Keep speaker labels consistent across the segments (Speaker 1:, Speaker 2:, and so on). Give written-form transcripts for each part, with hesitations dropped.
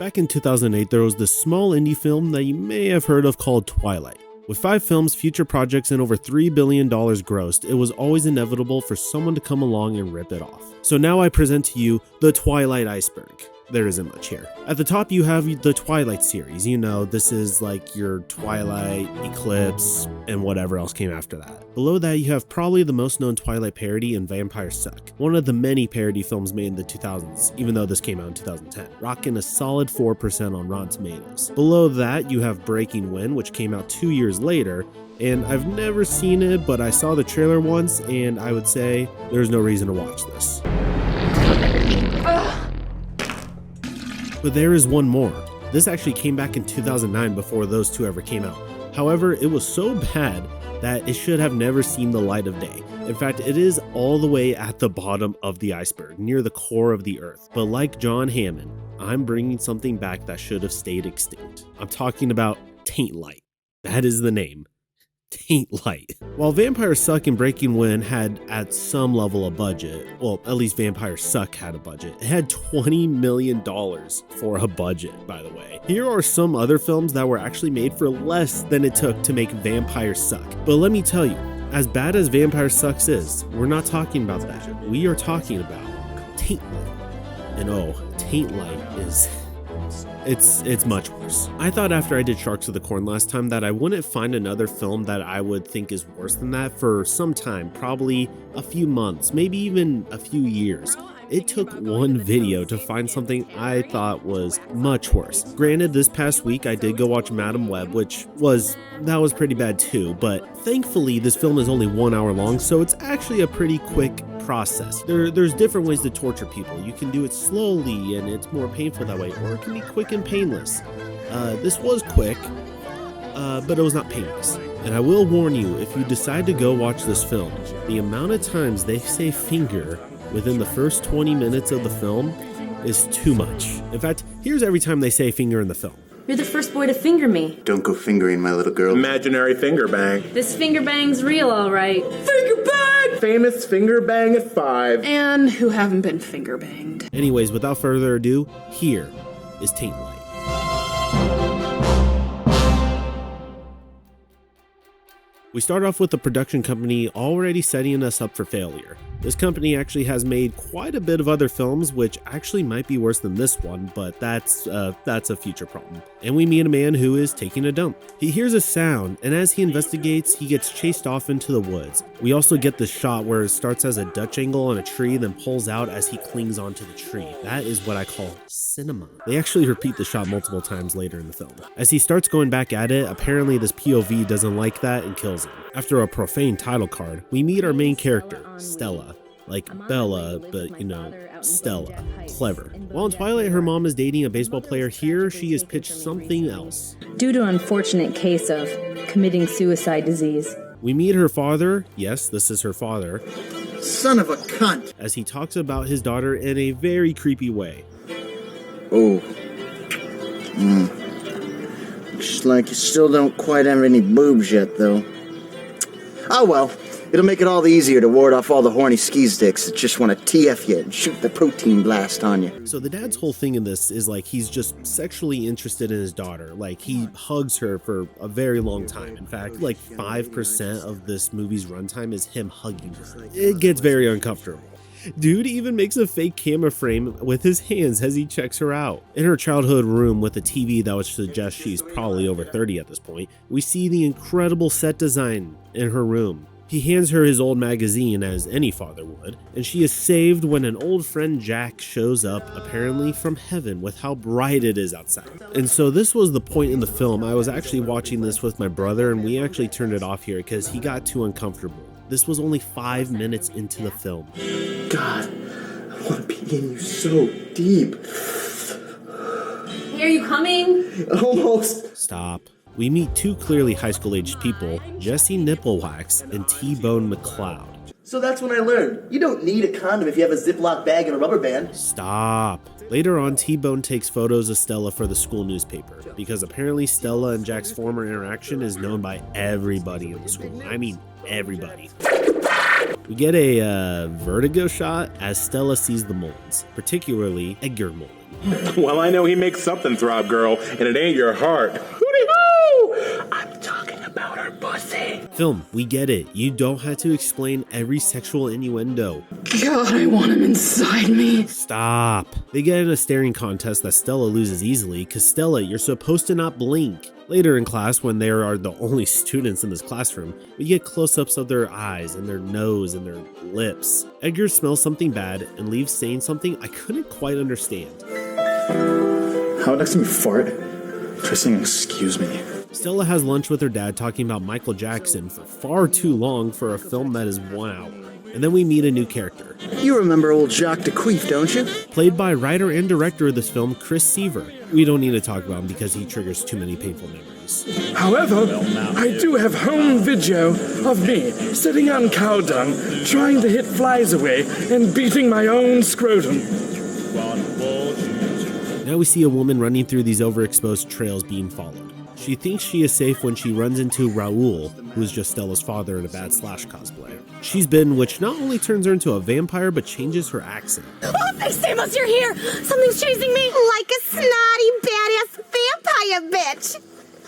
Speaker 1: Back in 2008, there was this small indie film that you may have heard of called Twilight. With 5 films, future projects, and over $3 billion grossed, it was always inevitable for someone to come along and rip it off. So now I present to you the Twilight iceberg. There isn't much here. At the top you have the Twilight series. You know, this is like your Twilight, Eclipse, and whatever else came after that. Below that you have probably the most known Twilight parody in Vampire Suck, one of the many parody films made in the 2000s, even though this came out in 2010, rocking a solid 4% on Rotten Tomatoes. Below that you have Breaking Wind, which came out 2 years later, and I've never seen it, but I saw the trailer once, and I would say there's no reason to watch this. But there is one more. This actually came back in 2009 before those two ever came out. However, it was so bad that it should have never seen the light of day. In fact, it is all the way at the bottom of the iceberg, near the core of the earth. But like John Hammond, I'm bringing something back that should have stayed extinct. I'm talking about Taintlight. That is the name. Taintlight. While Vampire Suck and Breaking Wind had at some level a budget, well, at least Vampire Suck had a budget. It had $20 million for a budget, by the way. Here are some other films that were actually made for less than it took to make Vampire Suck. But let me tell you, as bad as Vampire Sucks is, we're not talking about that. We are talking about Taintlight. And oh, Taintlight is... It's much worse. I thought after I did Sharks of the Corn last time that I wouldn't find another film that I would think is worse than that for some time, probably a few months, maybe even a few years. It took one video to find something I thought was much worse. Granted, this past week I did go watch Madam Web, that was pretty bad too, but thankfully this film is only 1 hour long, so it's actually a pretty quick process. There's different ways to torture people. You can do it slowly and it's more painful that way, or it can be quick and painless. This was quick, but it was not painless. And I will warn you, if you decide to go watch this film, the amount of times they say finger within the first 20 minutes of the film is too much. In fact, here's every time they say finger in the film.
Speaker 2: You're the first boy to finger me.
Speaker 3: Don't go fingering my little girl.
Speaker 4: Imaginary finger bang.
Speaker 2: This finger bang's real, all right.
Speaker 4: Finger bang! Famous finger bang at 5.
Speaker 5: And who haven't been finger banged.
Speaker 1: Anyways, without further ado, here is Taintlight. We start off with the production company already setting us up for failure. This company actually has made quite a bit of other films, which actually might be worse than this one, but that's a future problem. And we meet a man who is taking a dump. He hears a sound, and as he investigates, he gets chased off into the woods. We also get this shot where it starts as a Dutch angle on a tree, then pulls out as he clings onto the tree. That is what I call cinema. They actually repeat the shot multiple times later in the film. As he starts going back at it, apparently this POV doesn't like that and kills him. After a profane title card, we meet our main character, Stella. Like Bella, but you know, Stella. Clever. While in Twilight, her mom is dating a baseball player. Here, she is pitched something else.
Speaker 2: Due to an unfortunate case of committing suicide disease.
Speaker 1: We meet her father. Yes, this is her father.
Speaker 3: Son of a cunt!
Speaker 1: As he talks about his daughter in a very creepy way.
Speaker 3: Oh. Looks like you still don't quite have any boobs yet, though. Oh well. It'll make it all the easier to ward off all the horny skis dicks that just want to TF you and shoot the protein blast on you.
Speaker 1: So the dad's whole thing in this is like he's just sexually interested in his daughter. Like he hugs her for a very long time. In fact, like 5% of this movie's runtime is him hugging her. It gets very uncomfortable. Dude even makes a fake camera frame with his hands as he checks her out. In her childhood room with a TV that would suggest she's probably over 30 at this point, we see the incredible set design in her room. He hands her his old magazine, as any father would, and she is saved when an old friend Jack shows up, apparently from heaven, with how bright it is outside. And so this was the point in the film. I was actually watching this with my brother, and we actually turned it off here because he got too uncomfortable. This was only 5 minutes into the film.
Speaker 4: God, I want to be in you so deep.
Speaker 2: Hey, are you coming?
Speaker 4: Almost.
Speaker 1: Stop. We meet 2 clearly high school-aged people, Jesse Nipplewax and T-Bone McCloud.
Speaker 6: So that's when I learned, you don't need a condom if you have a Ziploc bag and a rubber band.
Speaker 1: Stop. Later on, T-Bone takes photos of Stella for the school newspaper, because apparently Stella and Jack's former interaction is known by everybody in the school. I mean, everybody. We get a vertigo shot as Stella sees the Molens, particularly Edgar Mullen.
Speaker 7: Well, I know he makes something throb, girl, and it ain't your heart. Hooty-hoo! I'm talking about her pussy.
Speaker 1: Film, we get it. You don't have to explain every sexual innuendo.
Speaker 5: God, I want him inside me.
Speaker 1: Stop. They get in a staring contest that Stella loses easily, because Stella, you're supposed to not blink. Later in class, when they are the only students in this classroom, we get close-ups of their eyes and their nose and their lips. Edgar smells something bad and leaves saying something I couldn't quite understand.
Speaker 8: How next time you fart, try saying excuse me.
Speaker 1: Stella has lunch with her dad talking about Michael Jackson for far too long for a film that is 1 hour. And then we meet a new character.
Speaker 3: You remember old Jacques Dequeef, don't you?
Speaker 1: Played by writer and director of this film, Chris Seaver. We don't need to talk about him because he triggers too many painful memories.
Speaker 9: However, I do have home video of me sitting on cow dung, trying to hit flies away and beating my own scrotum.
Speaker 1: Now we see a woman running through these overexposed trails being followed. She thinks she is safe when she runs into Raoul, who is just Stella's father in a bad Slash cosplay. She's bitten, which not only turns her into a vampire, but changes her accent.
Speaker 10: Oh, Face Stamos, you're here! Something's chasing me! Like a snotty, badass vampire bitch!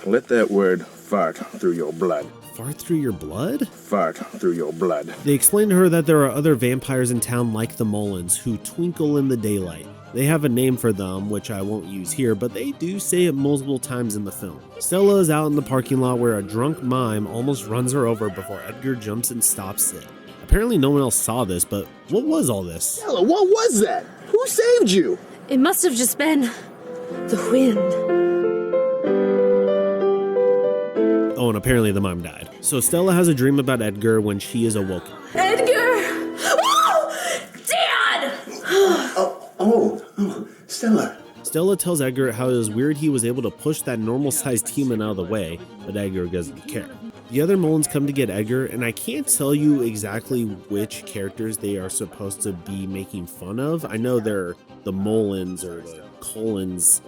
Speaker 7: Let that word fart through your blood.
Speaker 1: Fart through your blood?
Speaker 7: Fart through your blood.
Speaker 1: They explain to her that there are other vampires in town like the Mullins, who twinkle in the daylight. They have a name for them, which I won't use here, but they do say it multiple times in the film. Stella is out in the parking lot where a drunk mime almost runs her over before Edgar jumps and stops it. Apparently no one else saw this, but what was all this?
Speaker 6: Stella, what was that? Who saved you?
Speaker 10: It must have just been the wind.
Speaker 1: Oh, and apparently the mime died. So Stella has a dream about Edgar when she is awoken.
Speaker 10: Edgar! Whoa! Dad!
Speaker 6: Oh, Stella.
Speaker 1: Stella tells Edgar how it was weird he was able to push that normal-sized human out of the way, but Edgar doesn't care. The other Mullins come to get Edgar, and I can't tell you exactly which characters they are supposed to be making fun of. I know they're the Mullins or the Collins,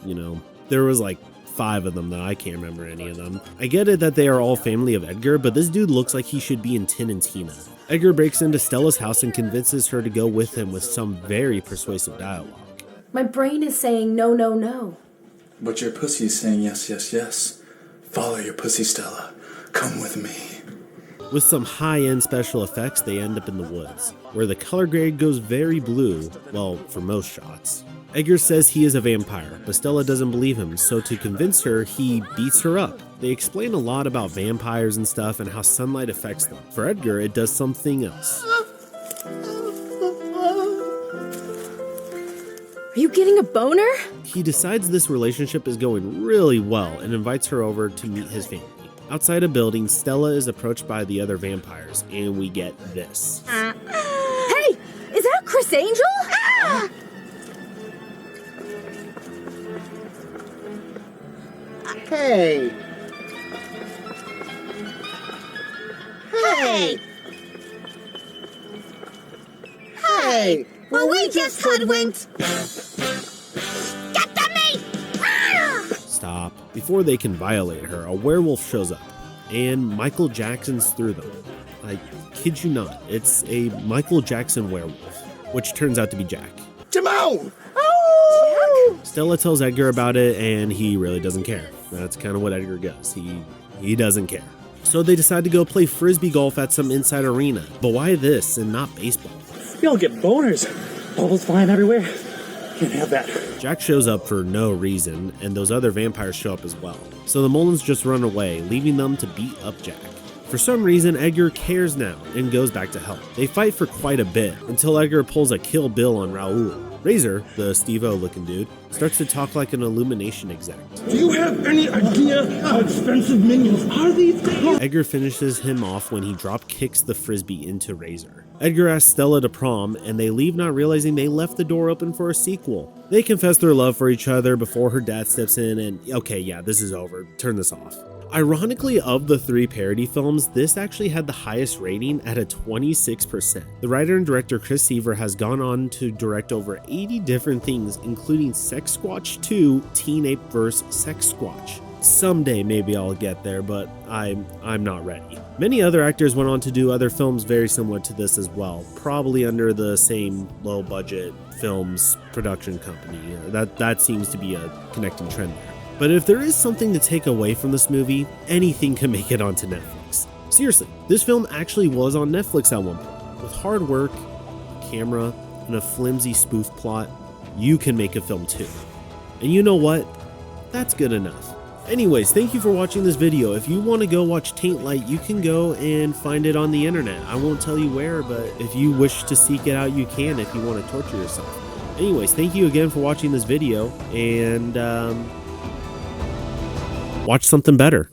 Speaker 1: you know. There was like 5 of them, though. I can't remember any of them. I get it that they are all family of Edgar, but this dude looks like he should be in Tin and Tina. Edgar breaks into Stella's house and convinces her to go with him with some very persuasive dialogue.
Speaker 10: My brain is saying no, no, no.
Speaker 8: But your pussy is saying yes, yes, yes. Follow your pussy, Stella. Come with me.
Speaker 1: With some high-end special effects, they end up in the woods, where the color grade goes very blue, well, for most shots. Edgar says he is a vampire, but Stella doesn't believe him, so to convince her, he beats her up. They explain a lot about vampires and stuff and how sunlight affects them. For Edgar, it does something else.
Speaker 10: Are you getting a boner?
Speaker 1: He decides this relationship is going really well and invites her over to meet his family. Outside a building, Stella is approached by the other vampires, and we get this.
Speaker 10: Hey! Is that Chris Angel?
Speaker 3: Hey! Hey! Hey!
Speaker 10: Well, we just hoodwinked. Get to me!
Speaker 1: Stop. Before they can violate her, a werewolf shows up, and Michael Jackson's through them. I kid you not, it's a Michael Jackson werewolf, which turns out to be Jack.
Speaker 6: Timon!
Speaker 1: Stella tells Edgar about it, and he really doesn't care. That's kind of what Edgar does. He doesn't care. So they decide to go play frisbee golf at some inside arena. But why this and not baseball?
Speaker 9: Y'all get boners. Bubbles flying everywhere. Can't have that.
Speaker 1: Jack shows up for no reason, and those other vampires show up as well. So the Mullins just run away, leaving them to beat up Jack. For some reason, Edgar cares now and goes back to help. They fight for quite a bit, until Edgar pulls a Kill Bill on Raoul. Razor, the Steve-O looking dude, starts to talk like an Illumination exec.
Speaker 9: Do you have any idea how expensive minions are these days?
Speaker 1: Edgar finishes him off when he drop kicks the frisbee into Razor. Edgar asks Stella to prom, and they leave not realizing they left the door open for a sequel. They confess their love for each other before her dad steps in and, okay, yeah, this is over. Turn this off. Ironically, of the 3 parody films, this actually had the highest rating at a 26%. The writer and director Chris Seaver has gone on to direct over 80 different things, including Sex Squatch 2, Teen Ape vs. Sex Squatch. Someday maybe I'll get there, but I'm not ready. Many other actors went on to do other films very similar to this as well, probably under the same low budget films production company. That seems to be a connecting trend there. But if there is something to take away from this movie, anything can make it onto Netflix. Seriously, this film actually was on Netflix at one point. With hard work, a camera, and a flimsy spoof plot, you can make a film too. And you know what? That's good enough. Anyways, thank you for watching this video. If you want to go watch Taintlight, you can go and find it on the internet. I won't tell you where, but if you wish to seek it out, you can if you want to torture yourself. Anyways, thank you again for watching this video, and watch something better.